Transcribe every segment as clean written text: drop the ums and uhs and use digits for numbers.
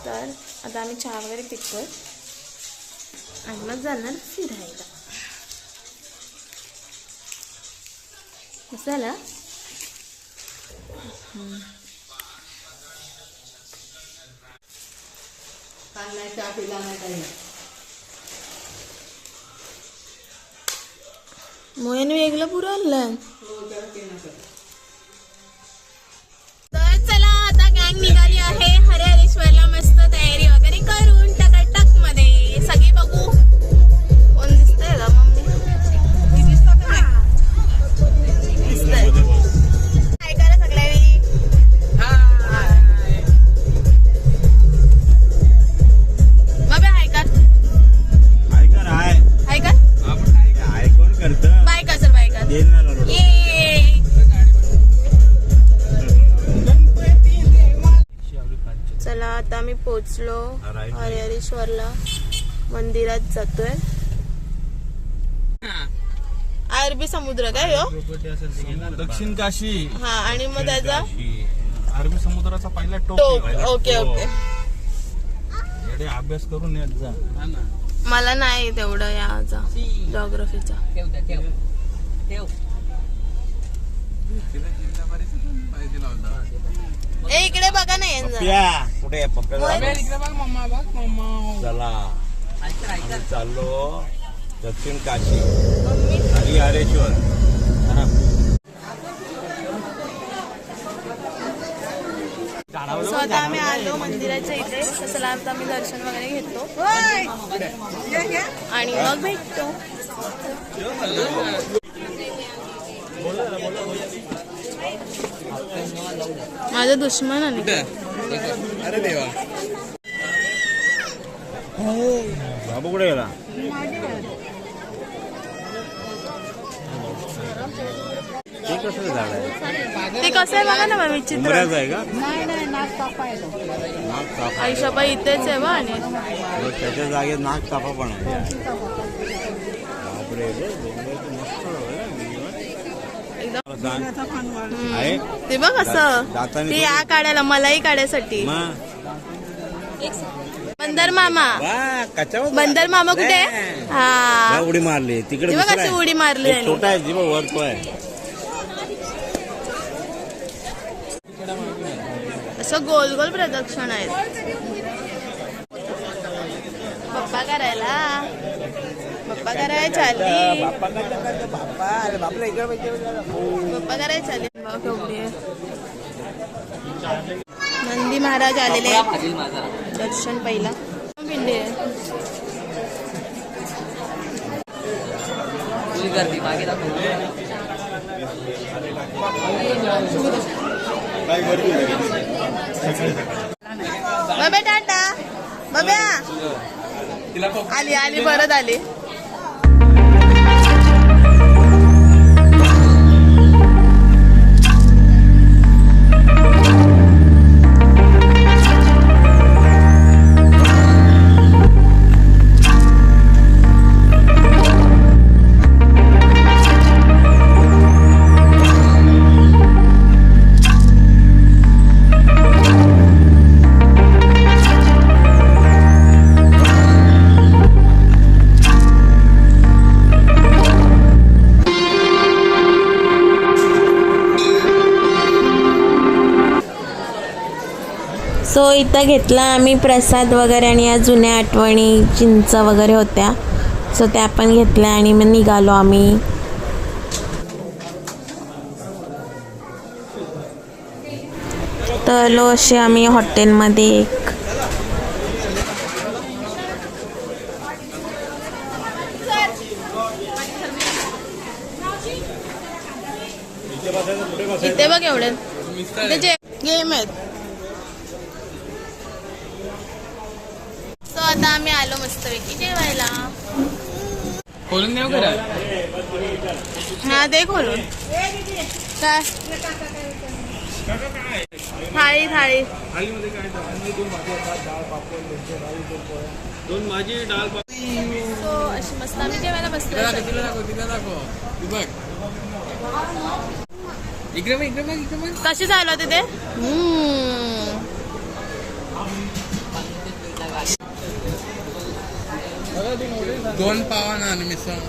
तर आता आम्ही चहा वगैरे पितोय आणि मग जाणार फिरायला. झालं मोहन वेगळं पुरं आणलं. तर चला आता गँग निघाली आहे हरिहरेश्वरला. मस्त तयारी वगैरे करून टकाटक मध्ये सगळे बघू. कोण दिसतंय का? मम्मी दिसतंय. काय करा सगळ्या वेळी. बाबा हाय कर. हाय कर. बाय कर सर. बाय कर. चला आता आम्ही पोचलो हरिहरेश्वरला. मंदिरात जातोय. अरबी समुद्र काय हो? दक्षिण काशी. हा आणि मग त्याचा अरबी समुद्राचा पहिला टोक. Okay okay. अभ्यास करून येत जा. मला नाही तेवढं याचा जॉग्रफीचा. इकडे बघा नाही कुठे चला चाललो दक्षिण काशी हरिहरेश्वर. सो आता आम्ही आलो मंदिराच्या इथे. तसं आता आम्ही दर्शन वगैरे घेतो आणि मग भेटतो. माझा दुश्मन आहे. अरे देवा बाबू कुठे गेला? ते कसं झाड आहे? ते कसं आहे बघा ना विचित्र आहे का? आयुष्याबाई इथेच आहे बा. आणि त्याच्या जागेत नाग कापा पण आहे. ते बघ असं ते या काढायला मलाही काढायसाठी. बंदर मामा. बंदर मामा कुठे? हा उडी मारली तिकडे. बघ अशी उडी मारली. छोटा आहे जीव वरतो आहे. असं गोल गोल प्रदक्षिण आहेत. पप्पा करायला चालली. पप्पा करायला चालली. नंदी महाराज आलेले आहेत. दर्शन पहिला पिंडे बाबा टाटा. बाबा आली परत आली. सो इथं घेतला आम्ही प्रसाद वगैरे आणि या जुन्या आठवणी चिंच वगैरे होत्या. सो त्या पण घेतल्या आणि मग निघालो आम्ही. तर लो असे आम्ही हॉटेलमध्ये एक इथे बघ एवढे गेम आहेत. सो आता आम्ही आलो मस्तपैकी जेवायला. खोलून देऊ करा. हा दे खोलून. काय थाळी थाळी थाळीमध्ये काय दोन भाजी डाळ. सो अशी मस्त आम्ही जेवायला बसलो. कशी झालं तिथे? 2 पाव आणि मिसळ.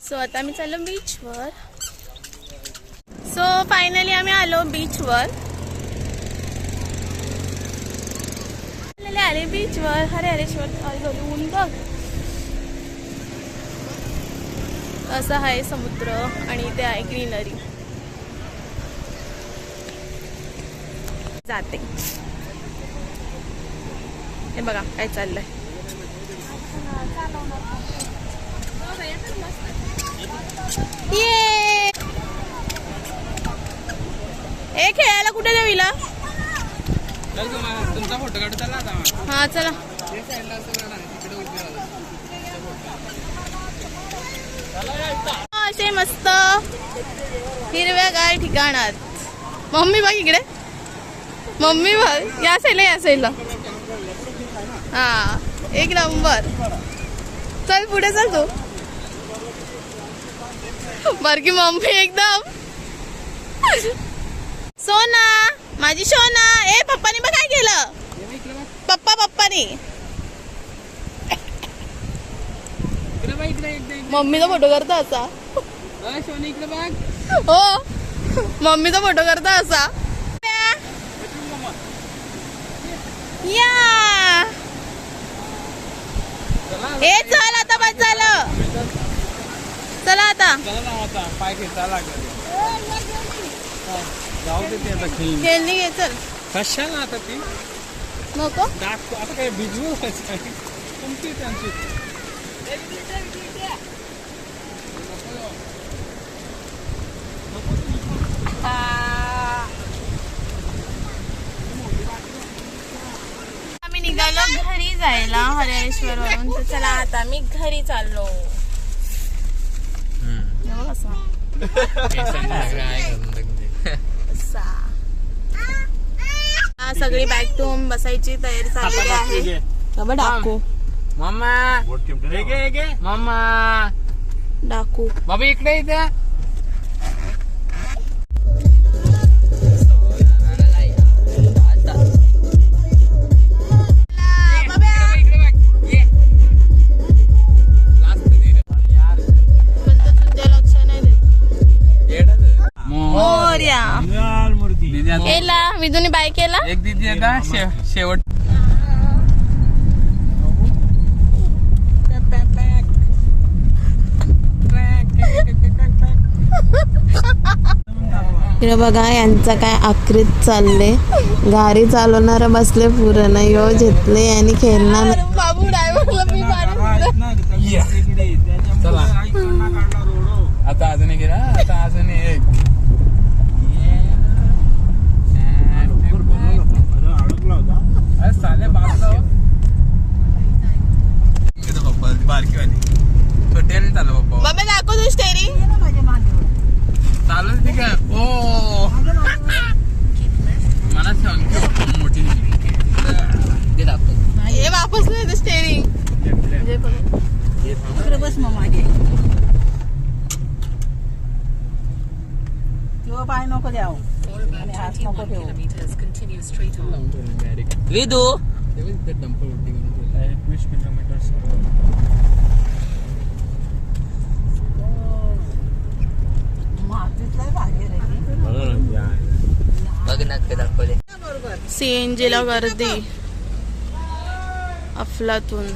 सो आता आम्ही चाललो बीचवर. सो फायनली आम्ही आलो बीचवर. आले बीचवर. हरेश्वर ऊन बघ. असं आहे समुद्र आणि इथे आहे ग्रीनरी. जाते हे बघा काय चाललंय. ये ए खेळायला कुठे देवीला. तुमचा फोटो काढू चला आता. हा चला. असे मस्त हिरव्यागार ठिकाणात. मम्मी बघ इकडे. मम्मी बघ या साईडला. हा एक नंबर. चल पुढे चल तू. बारकी मम्मी एकदम. सोना माझी सोना. ए पप्पानी बघ काय केलं. पप्पानी मम्मीचा फोटो करता असा. हो मम्मीचा फोटो करता असा. या ए चल आता बस झालं. चला आता पाय खेळायला जाऊ दे ते आता खेळणी घे. चल कशाला आता ती नको. आता काय भिजवू तुमची त्यांची. आम्ही निघालो घरी जायला हरेश्वर वरून. तर चला आता मी घरी चाललो. सगळी बॅग टूम बसायची तयारी चाललेली आहे. डाकू मम्मा मम्मा डाकू बाबा इकडे इथे. केला विदूनी बाय केला. एक दीदी आता शेवट. इकडे बघा यांचं काय आकृत चालले. गाडी चालवणार बसले पूर्ण यो घेतले आणि खेळणार. बाबू ड्रायव्हरला मी आता अजून एक. आता अजून एक. बारकी वाली छोटी चालू पप्पा. बाबा दाखव तू स्टेरिंग चालू ठीक आहे. ओ मला मोठी हे वापस नाही स्टेरिंग. बस मग मागे किंवा पाय नको द्याव आणि हात नको ठेवू. विदू डंपर उलटी करून 21 किलोमीटर. सीएनजी ला गर्दी अफलातून.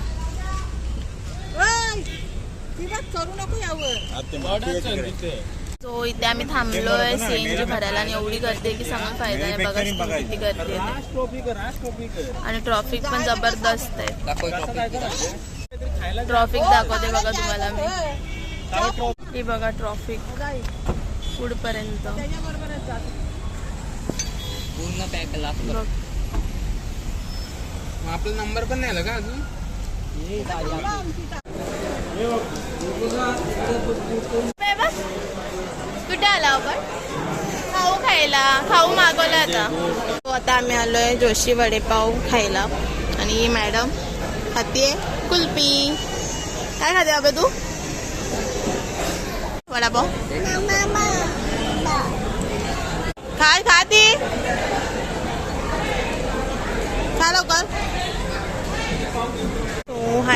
करू नको यावर. सो इथे आम्ही थांबलोय सीएनजी भरायला आणि एवढी गर्दी आहे की सांगून फायदा नाही. बघा किती गर्दी आहे आणि ट्रॉफिक पण जबरदस्त आहे. ट्रॉफिक दाखवते बघा तुम्हाला मी. हे बघा ट्रॉफिक पुढपर्यंत पूर्ण पॅक लागतो. आपला नंबर पण नाही आला का अजून. कुठे आला आपण खाऊ खायला. खाऊ मागवला आता. आता आम्ही आलोय जोशी वडेपाव खायला आणि मॅडम खातीये कुल्फी. काय खाते बाबा तू. वडापाव काय खाती.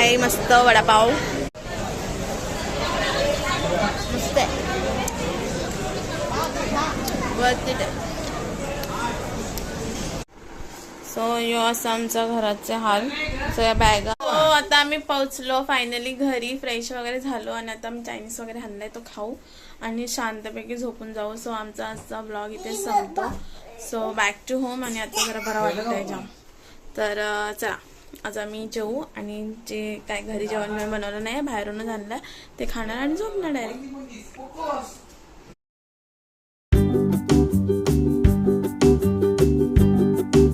आहे मस्त वडापाव मस्त आहे सो यो असं आमच्या घराचे हाल. सो या बॅगा. हो आता आम्ही पोहोचलो फायनली घरी, फ्रेश वगैरे झालो आणि आता आम्ही चायनीज वगैरे आणलाय तो खाऊ आणि शांतपैकी झोपून जाऊ. सो आमचा आजचा ब्लॉग इथे संपतो. सो बॅक टू होम आणि आता जरा बरं वाटत आहे जाम. तर चला आज आम्ही जेवू आणि जे काय घरी जेवण मी बनवलं नाही बाहेरूनच आणलं ते खाणार आणि झोपणार डायरेक्ट.